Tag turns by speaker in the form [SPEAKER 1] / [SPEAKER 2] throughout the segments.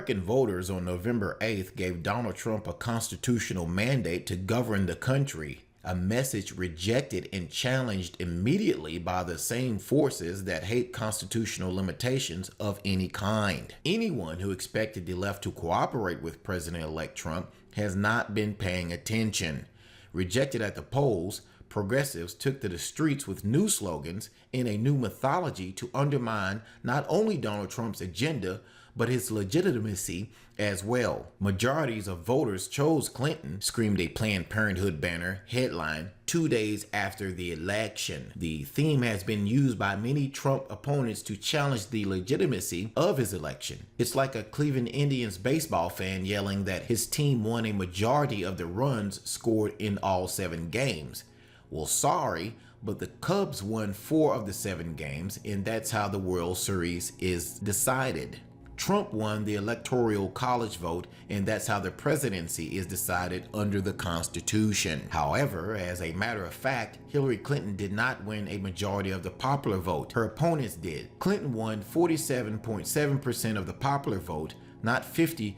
[SPEAKER 1] American voters on November 8th gave Donald Trump a constitutional mandate to govern the country, a message rejected and challenged immediately by the same forces that hate constitutional limitations of any kind. Anyone who expected the left to cooperate with President-elect Trump has not been paying attention. Rejected at the polls, progressives took to the streets with new slogans in a new mythology to undermine not only Donald Trump's agenda, but his legitimacy as well. Majorities of voters chose Clinton, screamed a Planned Parenthood banner headline 2 days after the election. The theme has been used by many Trump opponents to challenge the legitimacy of his election. It's like a Cleveland Indians baseball fan yelling that his team won a majority of the runs scored in all 7 games. Well, sorry, but the Cubs won 4 of the 7 games, and that's how the World Series is decided. Trump won the electoral college vote, and that's how the presidency is decided under the Constitution. However, as a matter of fact, Hillary Clinton did not win a majority of the popular vote. Her opponents did. Clinton won 47.7% of the popular vote, not 50%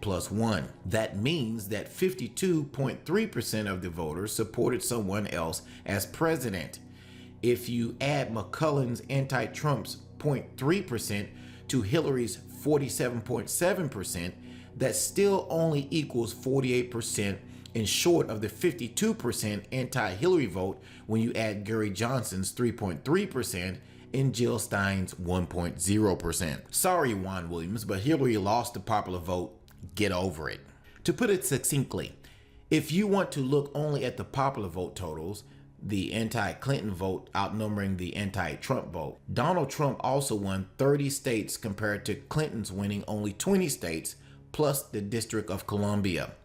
[SPEAKER 1] plus 1. That means that 52.3% of the voters supported someone else as president. If you add McClellan's anti-Trump's 0.3% to Hillary's 47.7%, that still only equals 48% and short of the 52% anti-Hillary vote when you add Gary Johnson's 3.3% and Jill Stein's 1.0%. Sorry, Juan Williams, but Hillary lost the popular vote. Get over it. To put it succinctly, if you want to look only at the popular vote totals, the anti-Clinton vote outnumbering the anti-Trump vote, Donald Trump also won 30 states compared to Clinton's winning only 20 states plus the District of Columbia.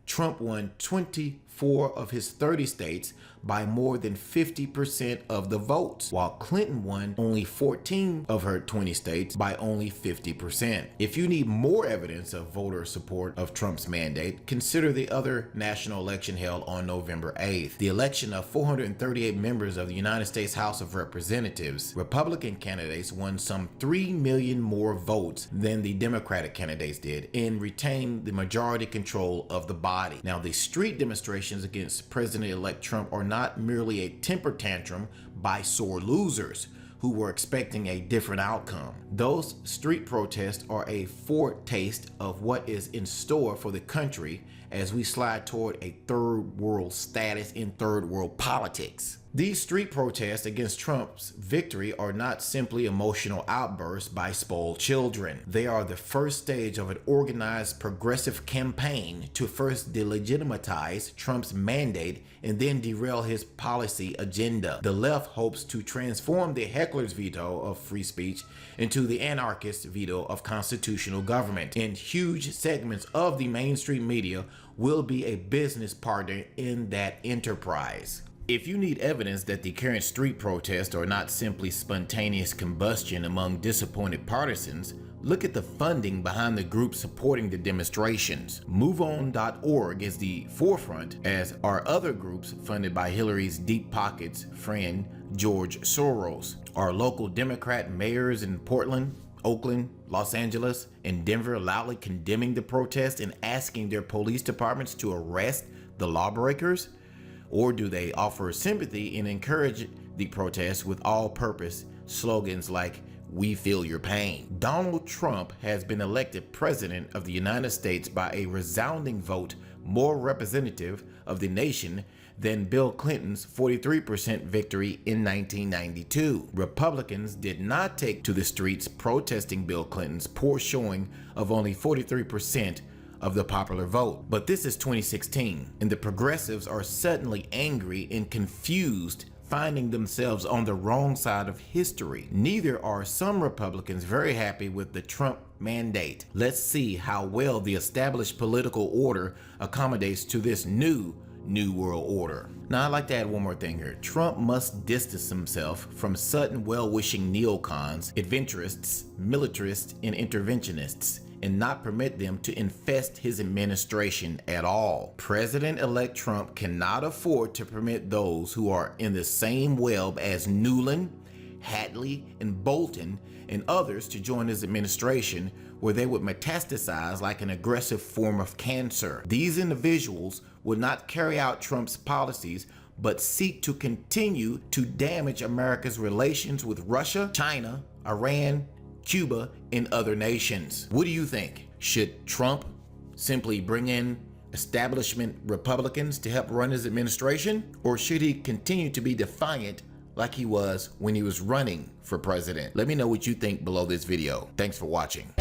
[SPEAKER 1] Trump won 24 of his 30 states by more than 50% of the votes, while Clinton won only 14 of her 20 states by only 50%. If you need more evidence of voter support of Trump's mandate, consider the other national election held on November 8th. The election of 438 members of the United States House of Representatives. Republican candidates won some 3 million more votes than the Democratic candidates did and retained the majority control of the body. Now, the street demonstrations against President-elect Trump are not merely a temper tantrum by sore losers who were expecting a different outcome. Those street protests are a foretaste of what is in store for the country as we slide toward a third world status in third world politics. These street protests against Trump's victory are not simply emotional outbursts by spoiled children. They are the first stage of an organized progressive campaign to first delegitimize Trump's mandate and then derail his policy agenda. The left hopes to transform the heckler's veto of free speech into the anarchist veto of constitutional government, and huge segments of the mainstream media will be a business partner in that enterprise. If you need evidence that the current street protests are not simply spontaneous combustion among disappointed partisans, look at the funding behind the groups supporting the demonstrations. MoveOn.org is the forefront, as are other groups funded by Hillary's deep pockets friend George Soros. Our local Democrat mayors in Portland, Oakland, Los Angeles, and Denver loudly condemning the protest and asking their police departments to arrest the lawbreakers? Or do they offer sympathy and encourage the protests with all-purpose slogans like, "We feel your pain"? Donald Trump has been elected president of the United States by a resounding vote more representative of the nation than Bill Clinton's 43% victory in 1992. Republicans did not take to the streets protesting Bill Clinton's poor showing of only 43% of the popular vote. But this is 2016, and the progressives are suddenly angry and confused, finding themselves on the wrong side of history. Neither are some Republicans very happy with the Trump mandate. Let's see how well the established political order accommodates to this new world order. Now, I'd like to add one more thing here. Trump must distance himself from sudden well-wishing neocons, adventurists, militarists, and interventionists, and not permit them to infest his administration at all. President-elect Trump cannot afford to permit those who are in the same web as Newland, Hatley, and Bolton and others to join his administration, where they would metastasize like an aggressive form of cancer. These individuals would not carry out Trump's policies, but seek to continue to damage America's relations with Russia, China, Iran, Cuba, and other nations. What do you think? Should Trump simply bring in establishment Republicans to help run his administration, or should he continue to be defiant like he was when he was running for president? Let me know what you think below this video. Thanks for watching.